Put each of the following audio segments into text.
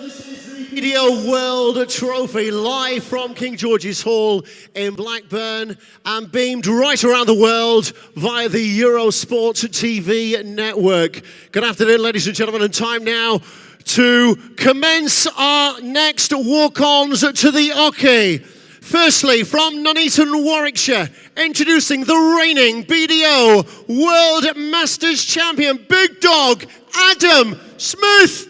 Video World Trophy live from King George's Hall in Blackburn and beamed right around the world via the Eurosport TV network. Good afternoon, ladies and gentlemen, and time now to commence our next walk-ons to the hockey. Firstly, from Nuneaton, Warwickshire, introducing the reigning BDO World Masters champion, Big Dog Adam Smith-Neale.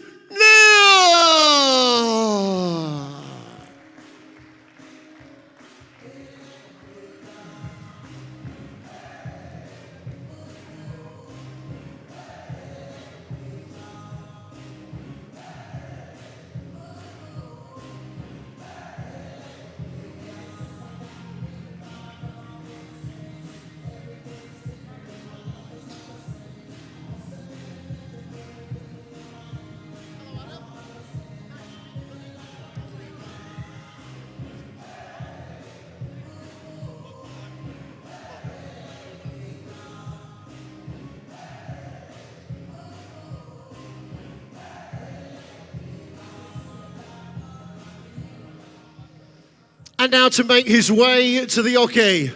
And now to make his way to the hockey,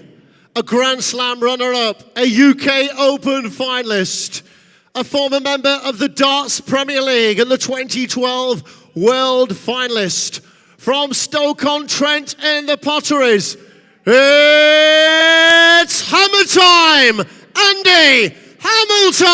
a Grand Slam runner-up, a UK Open finalist, a former member of the Darts Premier League and the 2012 World finalist. From Stoke-on-Trent in the Potteries, it's Hammer Time, Andy Hamilton!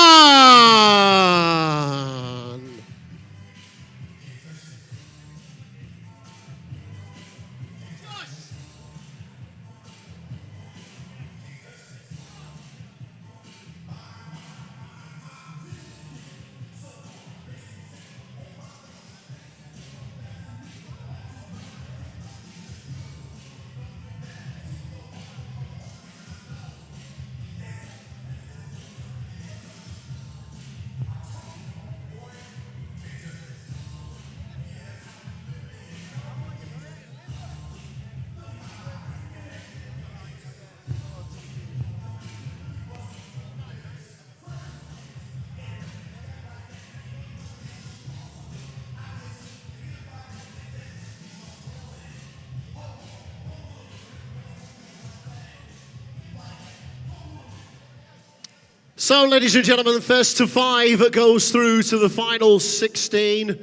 So, ladies and gentlemen, first to 5 goes through to the final 16.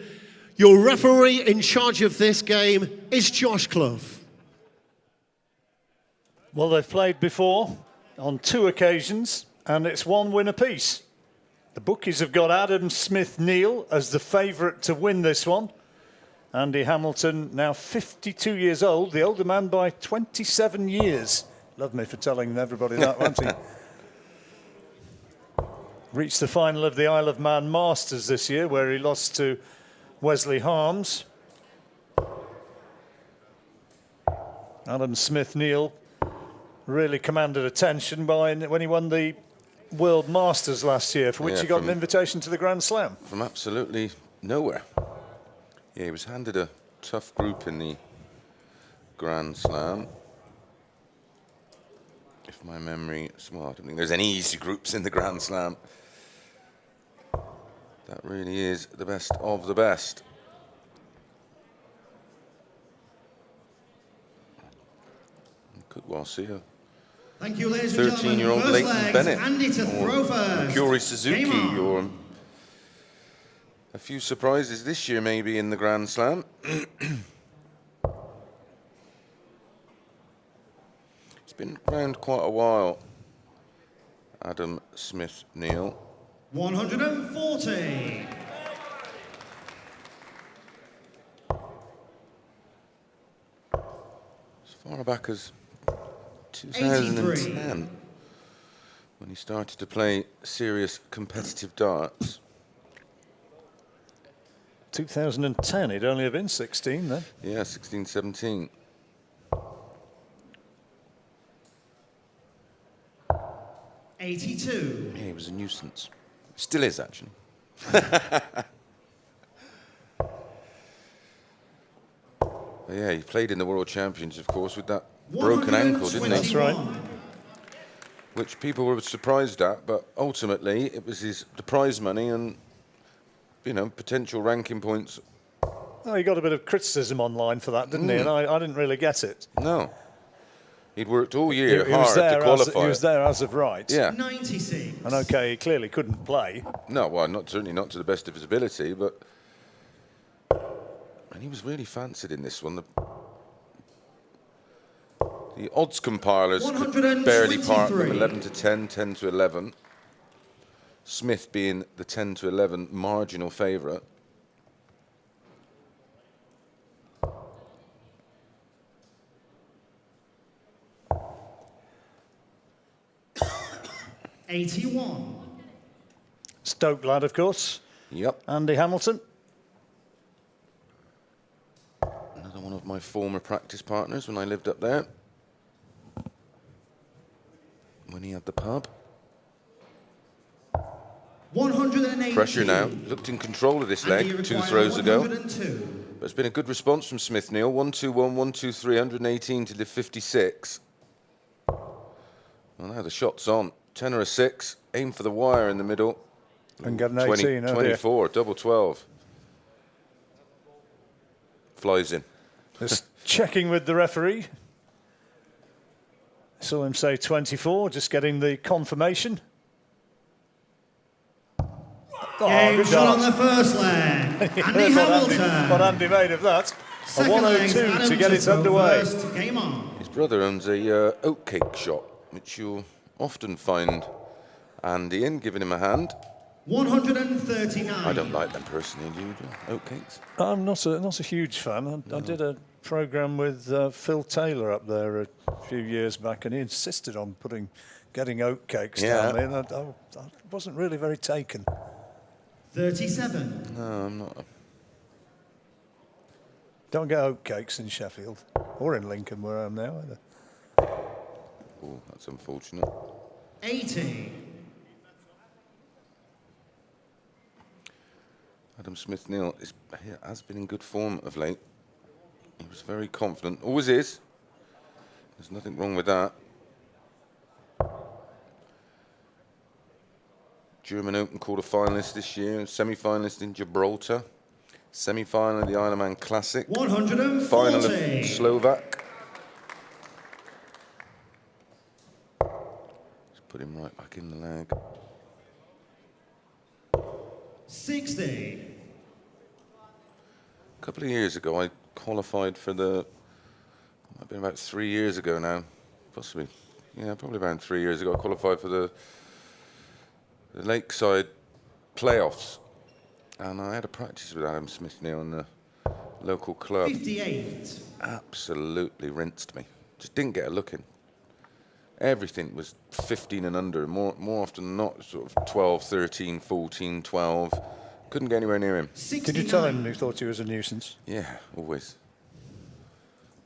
Your referee in charge of this game is Josh Clough. Well, they've played before on 2 occasions, and it's 1 win apiece. The bookies have got Adam Smith-Neale as the favourite to win this one. Andy Hamilton, now 52 years old, the older man by 27 years. Love me for telling everybody that, won't he? Reached the final of the Isle of Man Masters this year, where he lost to Wesley Harms. Adam Smith-Neale really commanded attention when he won the World Masters last year, for which he got an invitation to the Grand Slam. From absolutely nowhere. Yeah, he was handed a tough group in the Grand Slam. If my memory is, well, I don't think there's any easy groups in the Grand Slam. That really is the best of the best. Could well see a 13-year-old Leighton Bennett or Makuri Suzuki or a few surprises this year maybe in the Grand Slam. He's been around quite a while, Adam Smith-Neale. 140. As far back as 2010, 83. when he started to play serious competitive darts. 2010, he'd only have been 16 then. Yeah, 16, 17. Yeah, he was a nuisance. Still is, actually. Yeah, he played in the World Champions, of course, with that broken ankle, didn't he? That's right. Which people were surprised at, but ultimately it was the prize money and, you know, potential ranking points Oh, he got a bit of criticism online for that, didn't he? And I didn't really get it. No. He'd worked all year He was hard to qualify. He was there as of right. Yeah. 96. And okay, he clearly couldn't play. No, well, certainly not to the best of his ability, but... And he was really fancied in this one. The odds compilers could barely park them 11 to 10, 10 to 11. Smith being the 10 to 11 marginal favourite. $81. Stoke lad, of course. Yep. Andy Hamilton. Another one of my former practice partners when I lived up there. When he had the pub. 180. Pressure now. Looked in control of this leg 2 throws ago. But it's been a good response from Smith-Neale. 1-2-1, 1-2-3, 118 to the 56. Well, now the shot's on. 10 or a 6. Aim for the wire in the middle. And get an 18. 24, double 12. Flies in. Just checking with the referee. Saw him say 24, just getting the confirmation. Game shot on the first leg. Andy Hamilton. What Andy made of that. Second A 102 to get it underway. Game on. His brother owns a oatcake shop, which you'll often find Andy in, giving him a hand. 139. I don't like them personally, do you? Oatcakes? I'm not a huge fan. I did a programme with Phil Taylor up there a few years back, and he insisted on getting oatcakes down there, and I wasn't really very taken. 37. No, I'm not. Don't get oatcakes in Sheffield or in Lincoln, where I am now either. Oh, that's unfortunate. 80. Adam Smith-Neale has been in good form of late. He was very confident, always is. There's nothing wrong with that. German Open quarter-finalist this year, semi-finalist in Gibraltar, semi-final of the Isle of Man Classic, 140. final of Slovak. Just put him right back in the leg. 60. A couple of years ago, I qualified for the, might have been about 3 years ago now, possibly, yeah, probably around 3 years ago, I qualified for the Lakeside playoffs, and I had a practice with Adam Smith-Neale in the local club. 58. Absolutely rinsed me. Just didn't get a look in. Everything was 15 and under, more often than not, sort of 12, 13, 14, 12. Couldn't get anywhere near him. 69. Did you tell him you thought he was a nuisance? Yeah, always.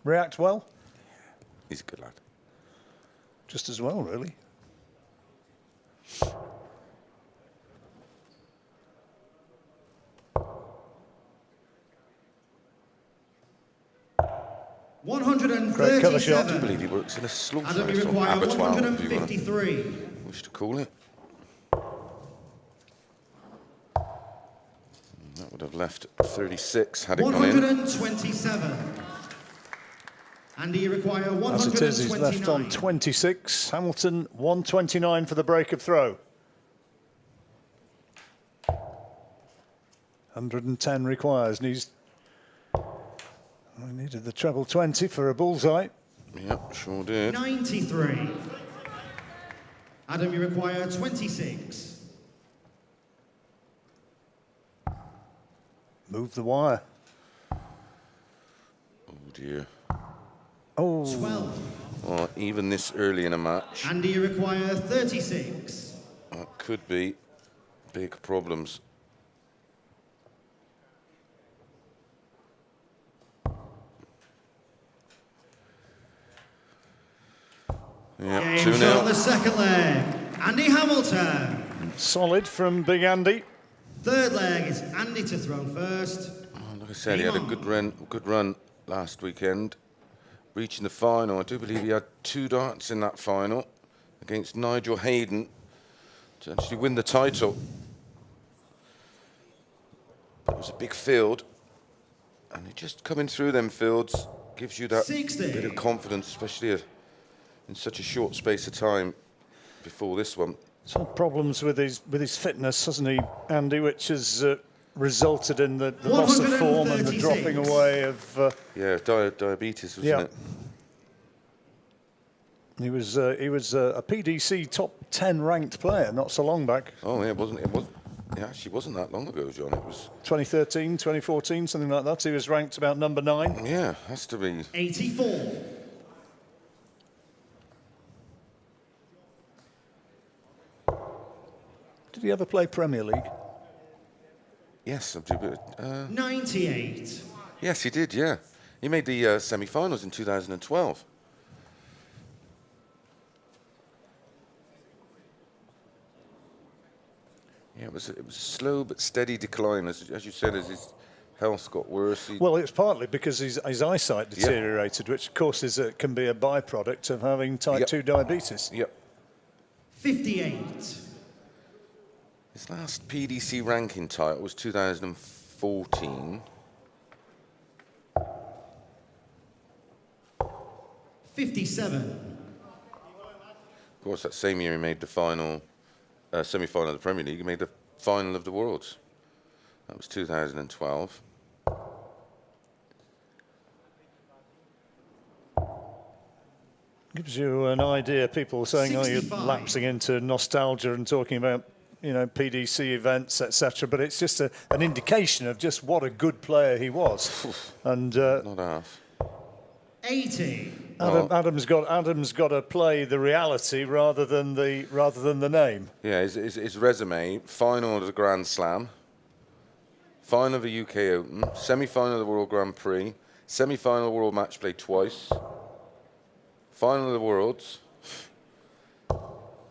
React well? He's a good lad. Just as well, really. Great cover shot. I believe he works in a slaughterhouse Adam, you or require abattoir, if you 153. wish to call it. That would have left 36 had it gone in. 127. Andy, you require 129. As it is, he's left on 26. Hamilton, 129 for the break of throw. 110 requires, and he's... I needed the treble 20 for a bullseye. Yep, sure did. 93. Adam, you require 26. Move the wire. Oh dear. Oh. 12. Well, even this early in a match, Andy, you require 36. that could be big problems. Yeah, Game 2-0. shot on the second leg. Andy Hamilton. Solid from Big Andy. Third leg is Andy to throw first. Oh, like I said, he had a good run last weekend, reaching the final. I do believe he had 2 darts in that final against Nigel Hayden to actually win the title. But it was a big field, And just coming through them fields gives you that 60. bit of confidence, especially in such a short space of time before this one. Some problems with his fitness, hasn't he, Andy, which has resulted in the loss of form and the dropping away of... yeah, diabetes, wasn't it? He was a PDC top 10 ranked player not so long back. Oh, yeah, it actually wasn't that long ago, John. It was 2013, 2014, something like that. He was ranked about number 9. Yeah, has to be 84. Did he ever play Premier League? Yes, I do. 98. Yes, he did. Yeah, he made the semi-finals in 2012. Yeah, it was a slow but steady decline, as you said, as his health got worse. Well, it's partly because his eyesight deteriorated, which of course can be a byproduct of having type 2 diabetes. Yep. 58. His last PDC ranking title was 2014. 57. Of course, that same year he made the final, semi-final of the Premier League. He made the final of the Worlds. That was 2012. Gives you an idea. People saying, 65. "Oh, you're lapsing into nostalgia and talking about, PDC events, etc." But it's just an indication of just what a good player he was. And not half. 80. Adam's got to play the reality rather than the name. Yeah, his resume: final of the Grand Slam, final of the UK Open, semi-final of the World Grand Prix, semi-final of the World Match Play twice, final of the Worlds,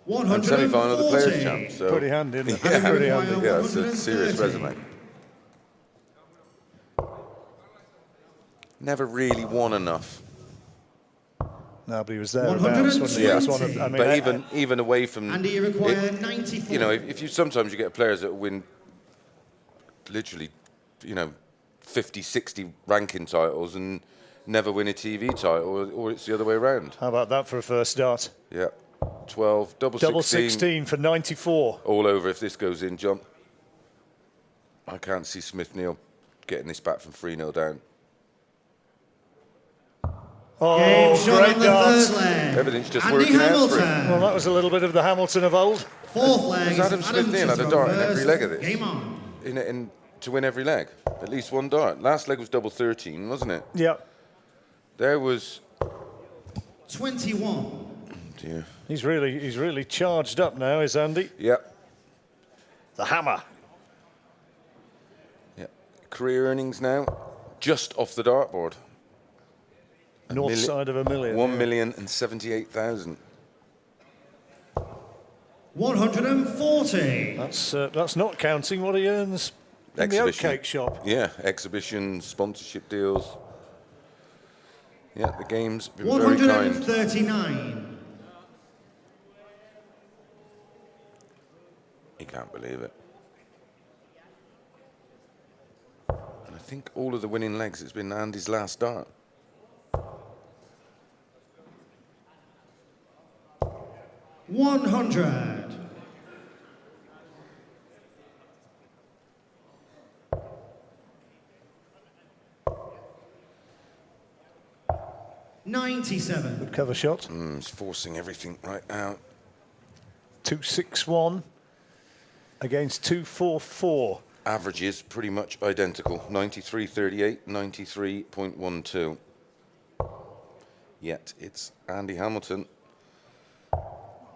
and semi-final of the Players' Champ. So pretty handy, isn't it? Yeah, Pretty handy. Yeah, it's a serious resume. Never really won enough. No, but he was thereabouts, wasn't he? Yeah. That's one of, I mean, But even away from... And you require 94. If you sometimes you get players that win literally, 50, 60 ranking titles and never win a TV title, or it's the other way around. How about that for a first start? Yeah. 12, double 16 for 94. All over if this goes in, John. I can't see Smith-Neale getting this back from 3-0 down. Oh, Game shot great on the dance. third leg. Everything's just Andy working out Hamilton. for him. Well, that was a little bit of the Hamilton of old. Fourth leg. Because Adam Smith-Neale had a dart in every leg of this. Game on. In to win every leg. At least one dart. Last leg was double 13, wasn't it? Yeah. There was... 21. Dear. He's really charged up now, is Andy? Yeah. The hammer. Yeah. Career earnings now, just off the dartboard. North side of $1 million. 1,078,000. 140. That's not counting what he earns in the oatcake shop. Yeah, exhibition, sponsorship deals. Yeah, the game's been very kind. 139. You can't believe it. And I think all of the winning legs, it's been Andy's last dart. $100. $97. Good cover shot. He's forcing everything right out. 261 against 244. Averages pretty much identical. 93.38, 93.12. Yet it's Andy Hamilton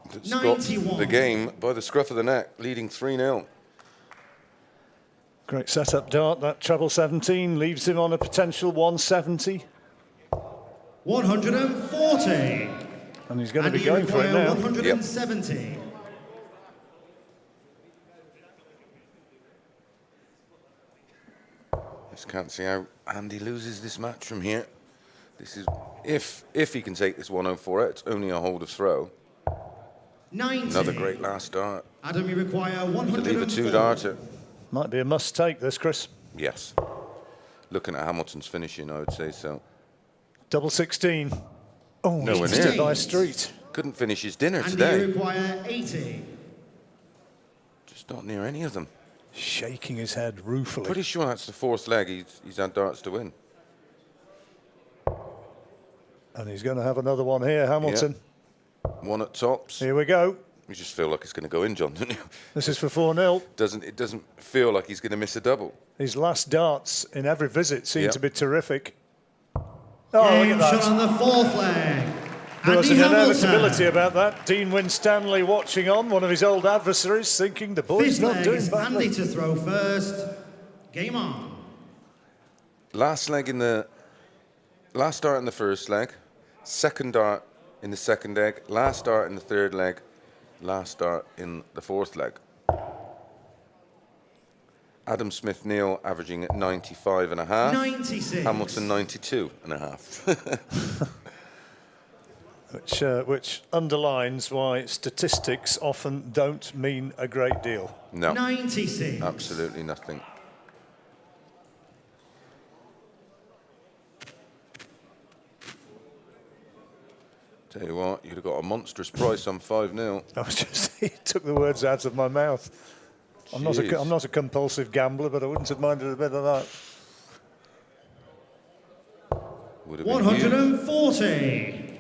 that's got the game by the scruff of the neck, leading 3-0. Great setup dart. That treble 17 leaves him on a potential 170. 140. And he's going to be going for it now. 170. Yep. Just can't see how Andy loses this match from here. This is if he can take this 104 out, it's only a hold of throw. 90. Another great last dart. Adam, you require To 104. leave a two-darter. Might be a must take this, Chris. Yes. looking at Hamilton's finishing, I would say so. Double 16. Oh, Nowhere he's near. by street. Couldn't finish his dinner And today. you require 80. Just not near any of them. Shaking his head ruefully. Pretty sure that's the fourth leg he's had darts to win. And he's going to have another one here, Hamilton. One at tops. Here we go. You just feel like it's going to go in, John, don't you? This is for 4-0. It doesn't feel like he's going to miss a double. His last darts in every visit seem Yep. to be terrific. Oh, Game look at shot that. on the fourth leg. There was an Andy inevitability Hamilton. about that. Dean Winstanley watching on, one of his old adversaries, thinking the boy's Fifth not leg doing is Andy badly. to throw first. Game on. Last dart in the first leg, second dart in the second leg, last dart in the third leg, last dart in the fourth leg. Adam Smith-Neale averaging at 95.5. 96. Hamilton 92.5. Which underlines why statistics often don't mean a great deal. No, 96. absolutely nothing. Tell you what, you'd have got a monstrous price on 5-0. I was just, he took the words out of my mouth. I'm not a compulsive gambler, but I wouldn't have minded a bit of that. Would have been huge. 140.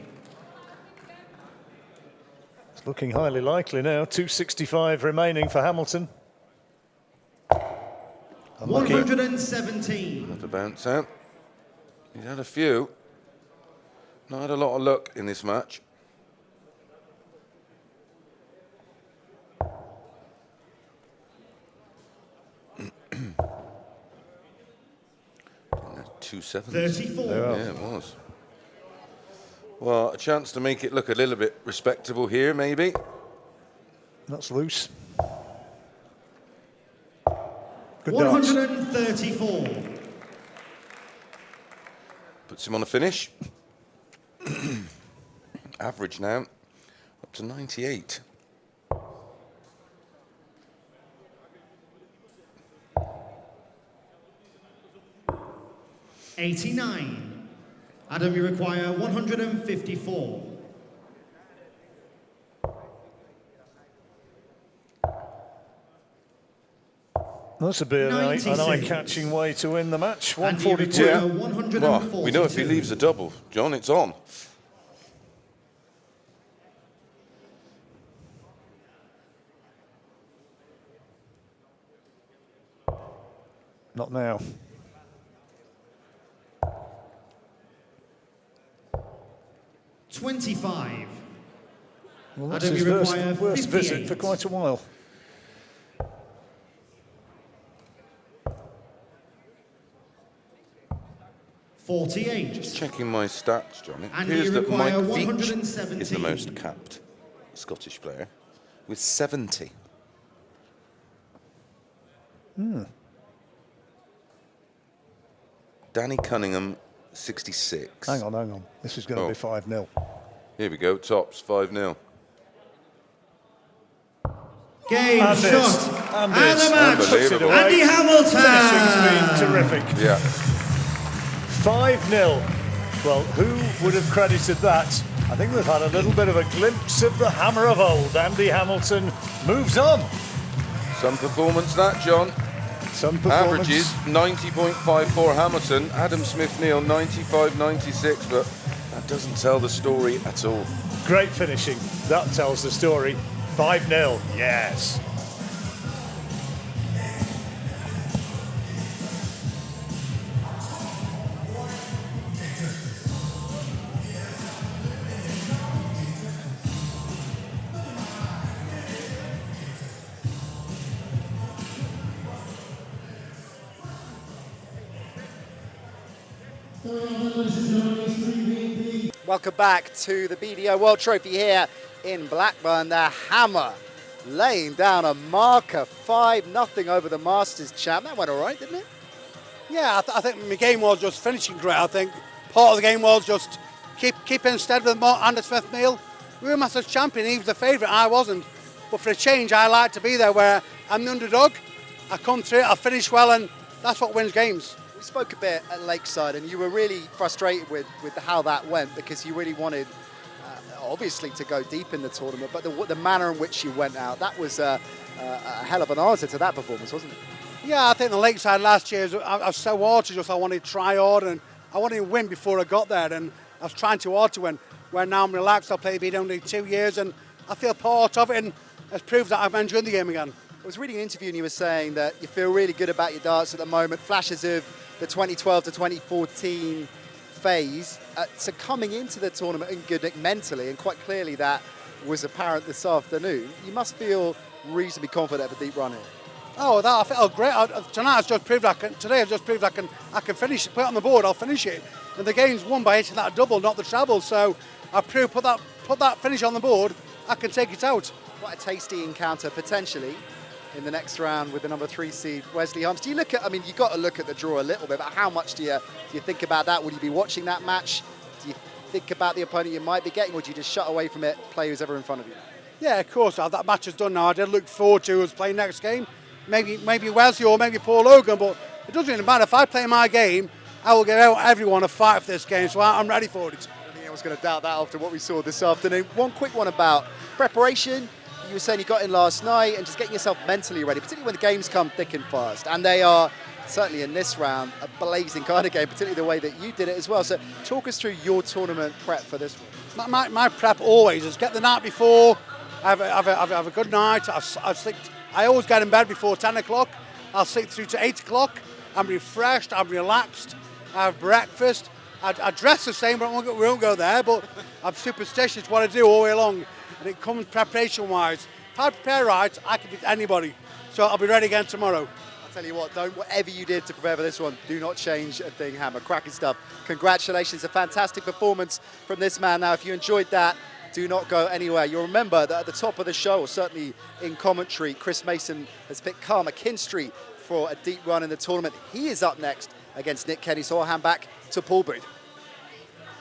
It's looking highly likely now. 265 remaining for Hamilton. Unlucky. 117. Not a bounce out. He's had a few. Not had a lot of luck in this match. Two sevens. 34. Yeah, it was. Well, a chance to make it look a little bit respectable here, maybe. That's loose. Good darts. 134. Puts him on a finish. Average now up to 98. $89. Adam, you require 154. That's a bit of an 96. eye-catching way to win the match. And you 142. require Well, 142. we know if he leaves a double, John, it's on. Not now. $25. Well, that's Adam, his you require worst visit 58. for quite a while. $48. Checking my stats, John. It And appears you that Mike require Veach 117. is the most capped Scottish player with 70. Danny Cunningham, 66. Hang on. This is going to be 5-0. Here we go, tops, 5-0. Game And shot. this. And And the match. Puts it away. Andy Hamilton. Finishing's been terrific. Yeah. 5-0. Well, who would have credited that? I think we've had a little bit of a glimpse of the hammer of old. Andy Hamilton moves on. Some performance that, John. Some performance. Averages 90.54 Hamilton, Adam Smith-Neale 95.96, but that doesn't tell the story at all. Great finishing. That tells the story. 5-0. Yes. Welcome back to the BDO World Trophy here in Blackburn. The Hammer laying down a marker 5-0 over the Masters champ. That went all right, didn't it? Yeah, I think my game was just finishing great. I think part of the game was just keeping steady with Andy Smith-Neale. We were Masters champion. He was the favourite. I wasn't. But for a change, I like to be there where I'm the underdog. I come through it, I finish well, and that's what wins games. We spoke a bit at Lakeside, and you were really frustrated with how that went because you really wanted, obviously, to go deep in the tournament, but the manner in which you went out, that was a hell of an answer to that performance, wasn't it? Yeah, I think the Lakeside last year, I was so hard to just, I wanted to try hard and I wanted to win before I got there, and I was trying too hard to win. Where now I'm relaxed, I've played beat only 2 years, and I feel part of it, and it's proved that I'm enjoying the game again. I was reading an interview and you were saying that you feel really good about your darts at the moment, flashes of the 2012 to 2014 phase. So coming into the tournament and good mentally, and quite clearly that was apparent this afternoon, you must feel reasonably confident of a deep run here. Oh, that I felt great. Tonight I've just proved today I've just proved I can finish it, put it on the board, I'll finish it. And the game's won by hitting that double, not the treble. So I proved put that finish on the board, I can take it out. Quite a tasty encounter potentially in the next round with the number 3 seed Wesley Humps. Do you look at, I mean, you've got to look at the draw a little bit, but how much do you think about that? Will you be watching that match? Do you think about the opponent you might be getting, or do you just shut away from it, play who's ever in front of you? Yeah, of course. That match is done now. I did look forward to us playing next game. Maybe Wesley or maybe Paul Logan, but it doesn't really matter. If I play my game, I will give out everyone a fight for this game, so I'm ready for it. I don't think anyone's going to doubt that after what we saw this afternoon. One quick one about preparation. You were saying you got in last night and just getting yourself mentally ready, particularly when the games come thick and fast. And they are, certainly in this round, a blazing kind of game, particularly the way that you did it as well. So talk us through your tournament prep for this one. My prep always is get the night before, have a good night. I always get in bed before 10 o'clock. I'll sleep through to 8 o'clock. I'm refreshed, I'm relaxed, I have breakfast. I dress the same, but we won't go there, but I'm superstitious what I do all the way along. And it comes preparation-wise. If I prepare right, I can beat anybody. So I'll be ready again tomorrow. I'll tell you what, whatever you did to prepare for this one, do not change a thing, Hammer. Cracking stuff. Congratulations, a fantastic performance from this man. Now, if you enjoyed that, do not go anywhere. You'll remember that at the top of the show, or certainly in commentary, Chris Mason has picked Karma Kinstry for a deep run in the tournament. He is up next against Nick Kenny, so I'll hand back to Paul Booth.